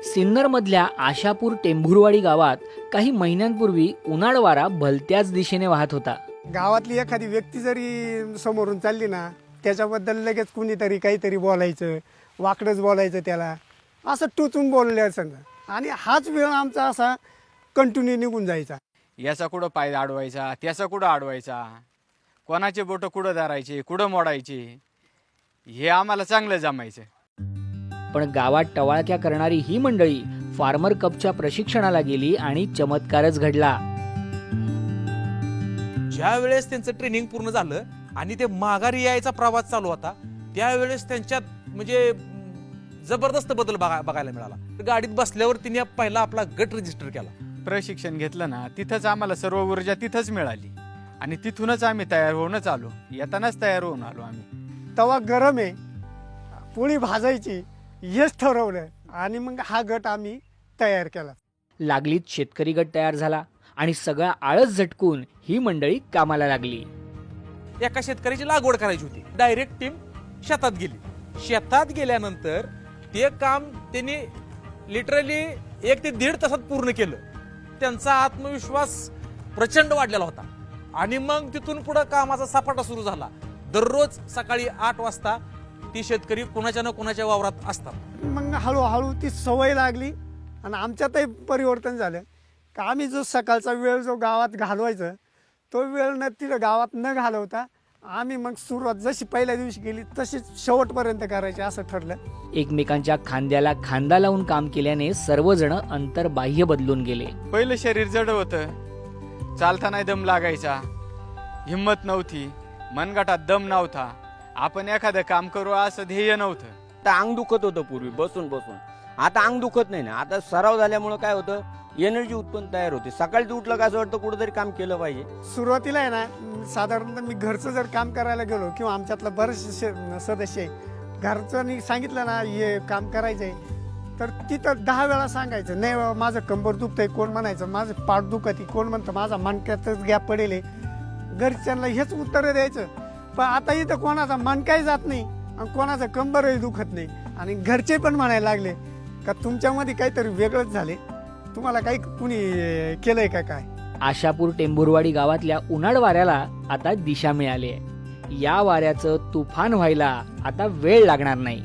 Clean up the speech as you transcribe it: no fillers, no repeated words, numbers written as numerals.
सिन्नरमधल्या आशापूर टेंभुरवाडी गावात काही महिन्यांपूर्वी उन्हाळ वारा भलत्याच दिशेने वाहत होता. गावातली एखादी व्यक्ती जरी समोरून चालली ना, त्याच्याबद्दल लगेच कुणीतरी काहीतरी बोलायचं, वाकडंच बोलायचं, त्याला असं टोचून बोलल्या संग आणि हाच वेळ आमचा असा कंटिन्यू निघून जायचा. याचा कुठं पाय अडवायचा, त्याचा कुठं अडवायचा, कोणाचे बोटं कुठं धरायचे, कुठं मोडायचे, हे आम्हाला चांगलं जमायचं. पण गावात टवाळक्या करणारी ही मंडळी फार्मर कपच्या प्रशिक्षणाला गेली आणि चमत्कारच घडला. ज्या वेळेस त्यांचं ट्रेनिंग पूर्ण झालं आणि ते माघारी यायचा प्रवास चालू होता, त्यावेळेस त्यांच्यात म्हणजे जबरदस्त बदल बघायला मिळाला. गाडीत बसल्यावर तिने पहिला आपला गट रजिस्टर केला. प्रशिक्षण घेतलं ना, तिथंच आम्हाला सर्व ऊर्जा तिथंच मिळाली आणि तिथूनच आम्ही तयार होऊनच आलो. येतानाच तयार होऊन आलो आम्ही. तवा गरम आहे, पोळी भाजायची हेच ठरवलं आणि मग हा गट आम्ही तयार केला. लागलीच शेतकरी गट तयार झाला आणि सगळा आळस झटकून ही मंडळी कामाला लागली. एका शेतकऱ्याची लागवड करायची होती. डायरेक्ट टीम शेतात गेली. शेतात गेल्यानंतर ते काम त्यांनी लिटरली 1 ते 1.5 तासात पूर्ण केलं. त्यांचा आत्मविश्वास प्रचंड वाढलेला होता आणि मग तिथून पुढे कामाचा सपाटा सुरू झाला. दररोज सकाळी 8 वाजता ती शेतकरी कोणाच्या ना कोणाच्या वावरात असतात. मग हळूहळू ती सवय लागली आणि आमच्यातही परिवर्तन झालं का आम्ही जो सकाळचा वेळ जो गावात घालवायचं, तो वेळ न तिथं गावात न घालवता आम्ही मग सुरुवात जशी पहिल्या दिवशी केली तशीच शेवटपर्यंत करायची असं ठरलं. एकमेकांच्या खांद्याला खांदा लावून काम केल्याने सर्वजण अंतर्बाह्य बदलून गेले. पहिलं शरीर जड होतं, चालताना दम लागायचा, हिंमत नव्हती, मनगटात दम नव्हता, आपण एखादं काम करू असं ध्येय नव्हतं. आता अंग दुखत होतं पूर्वी बसून बसून, आता अंग दुखत नाही ना. आता सराव झाल्यामुळे काय होतं, एनर्जी उत्पन्न तयार होते. सकाळी उठलं का असं वाटतं कुठंतरी काम केलं पाहिजे. सुरुवातीला आहे ना, साधारणतः मी घरचं जर काम करायला गेलो किंवा आमच्यातलं बरेचसे सदस्य आहे, घरचं सांगितलं ना हे काम करायचंय, तर तिथं 10 वेळा सांगायचं नाही बाबा माझं कंबर दुखतंय, कोण म्हणायचं माझं पाठ दुखती, कोण म्हणतं माझा मणक्यातच गॅप पडेल. घरच्यांना हेच उत्तर द्यायचं. पण आता इथं कोणाचा मनकाही जात नाही आणि कोणाचं कंबरही दुखत नाही आणि घरचे पण म्हणायला लागले का तुमच्यामध्ये काहीतरी वेगळंच झाले, तुम्हाला काही कुणी केलंय का काय. आशापूर टेंभुरवाडी गावातल्या उन्हाळ वाऱ्याला आता दिशा मिळाली आहे. या वाऱ्याचं तुफान व्हायला आता वेळ लागणार नाही.